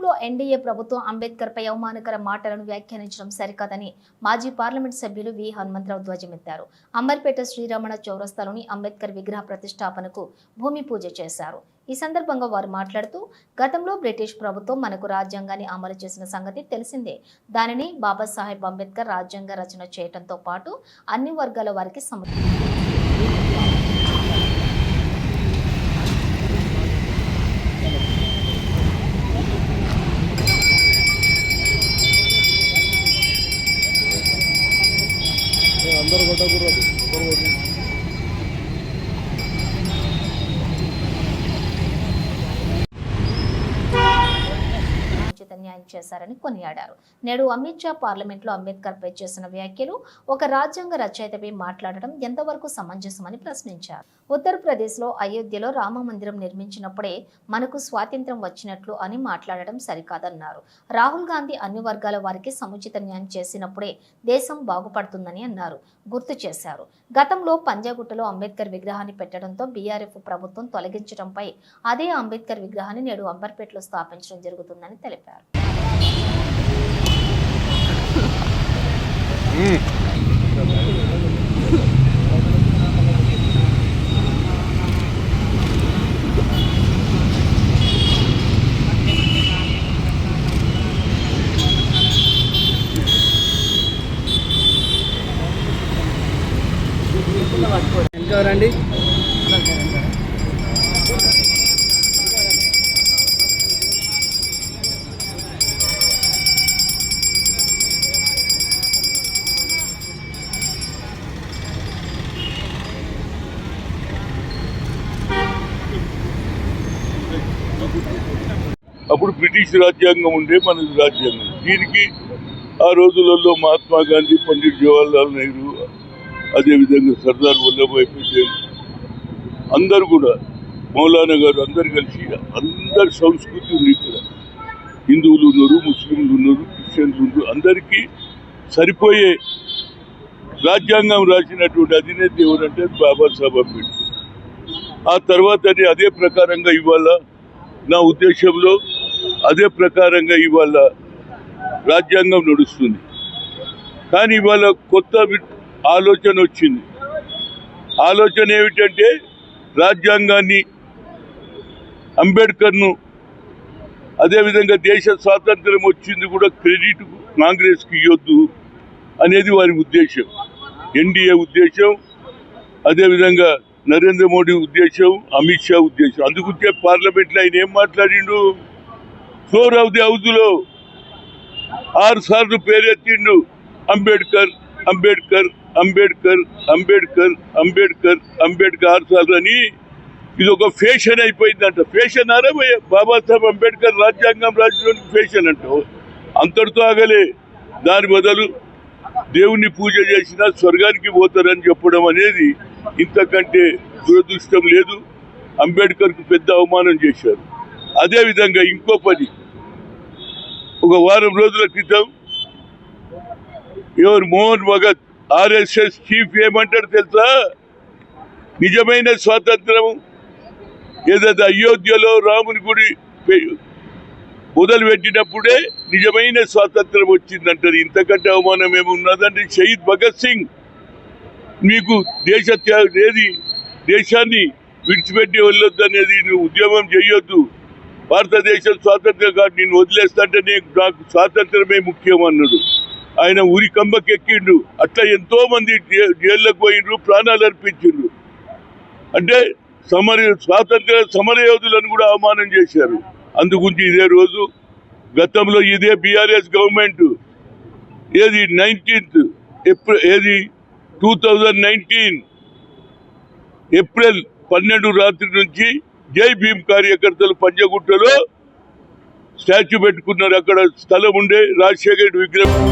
గతంలో ఎన్డీఏ ప్రభుత్వం అంబేద్కర్ పై అవమానకర మాటలను వ్యాఖ్యానించడం సరికాదని మాజీ పార్లమెంట్ సభ్యులు వి హనుమంతరావు ధ్వజమెత్తారు. అంబర్పేట శ్రీరమణ చౌరస్తాలోని అంబేద్కర్ విగ్రహ ప్రతిష్టాపనకు భూమి పూజ చేశారు. ఈ సందర్భంగా వారు మాట్లాడుతూ, గతంలో బ్రిటిష్ ప్రభుత్వం మనకు రాజ్యాంగాన్ని అమలు చేసిన సంగతి తెలిసిందే. దానిని బాబాసాహెబ్ అంబేద్కర్ రాజ్యాంగ రచన చేయడంతో పాటు అన్ని వర్గాల వారికి న్యాయం చేశారని కొనియాడారు. నేడు అమిత్ షా పార్లమెంట్లో అంబేద్కర్ పై చేసిన వ్యాఖ్యలు ఒక రాజ్యాంగ రచయితపై మాట్లాడడం ఎంతవరకు సమంజసమని ప్రశ్నించారు. ఉత్తరప్రదేశ్ లో అయోధ్యలో రామ మందిరం నిర్మించినప్పుడే మనకు స్వాతంత్ర్యం వచ్చినట్లు అని మాట్లాడడం సరికాదన్నారు. రాహుల్ గాంధీ అన్ని వర్గాల వారికి సముచిత న్యాయం చేసినప్పుడే దేశం బాగుపడుతుందని అన్నారు. గుర్తు చేశారు. గతంలో పంజాగుట్టలో అంబేద్కర్ విగ్రహాన్ని పెట్టడంతో బీఆర్ఎఫ్ ప్రభుత్వం తొలగించడంపై అదే అంబేద్కర్ విగ్రహాన్ని నేడు అంబర్పేటలో స్థాపించడం జరుగుతుందని తెలిపారు. ఇంకా రండి. అప్పుడు బ్రిటిష్ రాజ్యాంగం ఉండే మనది రాజ్యాంగం. దీనికి ఆ రోజులలో మహాత్మా గాంధీ, పండిట్ జవహర్లాల్ నెహ్రూ, అదేవిధంగా సర్దార్ వల్లభాయ్ పటేల్ అందరు కూడా, మౌలానా గారు అందరు కలిసి అందరి సంస్కృతి ఉంది. ఇక్కడ హిందువులు ఉన్నారు, ముస్లింలు ఉన్నారు, క్రిస్టియన్లు ఉన్నారు. అందరికీ సరిపోయే రాజ్యాంగం రాసినటువంటి అధినేత ఎవరంటే బాబాసాహెబ్ అంబేద్కర్. ఆ తర్వాత అదే ప్రకారంగా ఇవాళ నా ఉద్దేశంలో అదే ప్రకారంగా ఇవాళ రాజ్యాంగం నడుస్తుంది. కానీ ఇవాళ కొత్త ఆలోచన వచ్చింది. ఆలోచన ఏమిటంటే రాజ్యాంగాన్ని, అంబేద్కర్ను, అదేవిధంగా దేశ స్వాతంత్ర్యం వచ్చింది కూడా క్రెడిట్ కాంగ్రెస్కి ఇవ్వద్దు అనేది వారి ఉద్దేశం, ఎన్డీఏ ఉద్దేశం, అదేవిధంగా నరేంద్ర మోడీ ఉద్దేశం, అమిత్ షా ఉద్దేశం. అందుకుంటే పార్లమెంట్లో ఆయన ఏం మాట్లాడిండు? ఫ్లోర్ ఆఫ్ ది హౌస్లో 6 సార్లు పేరెత్తిండు అంబేద్కర్ అంబేద్కర్ అంబేద్కర్ అంబేద్కర్ అంబేద్కర్ అంబేద్కర్ 6 సార్లు అని. ఇది ఒక ఫ్యాషన్ అయిపోయిందంట. ఫ్యాషన్ అరే బాబాసాహెబ్ అంబేద్కర్ రాజ్యాంగం రాసిన ఫ్యాషన్ అంటావు. అంతటితో ఆగలే. దాని బదులు దేవుణ్ణి పూజ చేసినా స్వర్గానికి పోతారని చెప్పడం అనేది ఇంతకంటే దురదృష్టం లేదు. అంబేద్కర్కు పెద్ద అవమానం చేశారు. అదేవిధంగా ఇంకో పని, ఒక వారం రోజుల క్రితం ఎవరు మోహన్ భగత్ ఆర్ఎస్ఎస్ చీఫ్ ఏమంటారు తెలుసా? నిజమైన స్వాతంత్రం ఏదైతే అయోధ్యలో రాముని గుడి మొదలుపెట్టినప్పుడే నిజమైన స్వాతంత్రం వచ్చిందంటారు. ఇంతకంటే అవమానం ఏమున్నదండి? షహీద్ భగత్ సింగ్ మీకు దేశాన్ని విడిచిపెట్టి వెళ్ళొద్దు అనేది, నువ్వు ఉద్యమం చేయొద్దు, భారతదేశం స్వాతంత్రం కాదు, నేను వదిలేస్తాంటే నాకు స్వాతంత్రమే ముఖ్యం అన్నాడు. ఆయన ఊరి కంబకెక్కిండు. అట్లా ఎంతో మంది జైళ్ళకు పోయిండ్రు, ప్రాణాలు అర్పించిండ్రు. అంటే స్వాతంత్ర సమరయోధులను కూడా అవమానం చేశారు. అందుగురించి ఇదే రోజు గతంలో ఇదే BRS government 19th April 2019 April 12 రాత్రి నుంచి జై భీమ్ కార్యకర్తలు పంజగుట్టలో స్టాచ్యూ పెట్టుకున్నారు. అక్కడ స్థలం ఉండే రాజశేఖర్ విగ్రహం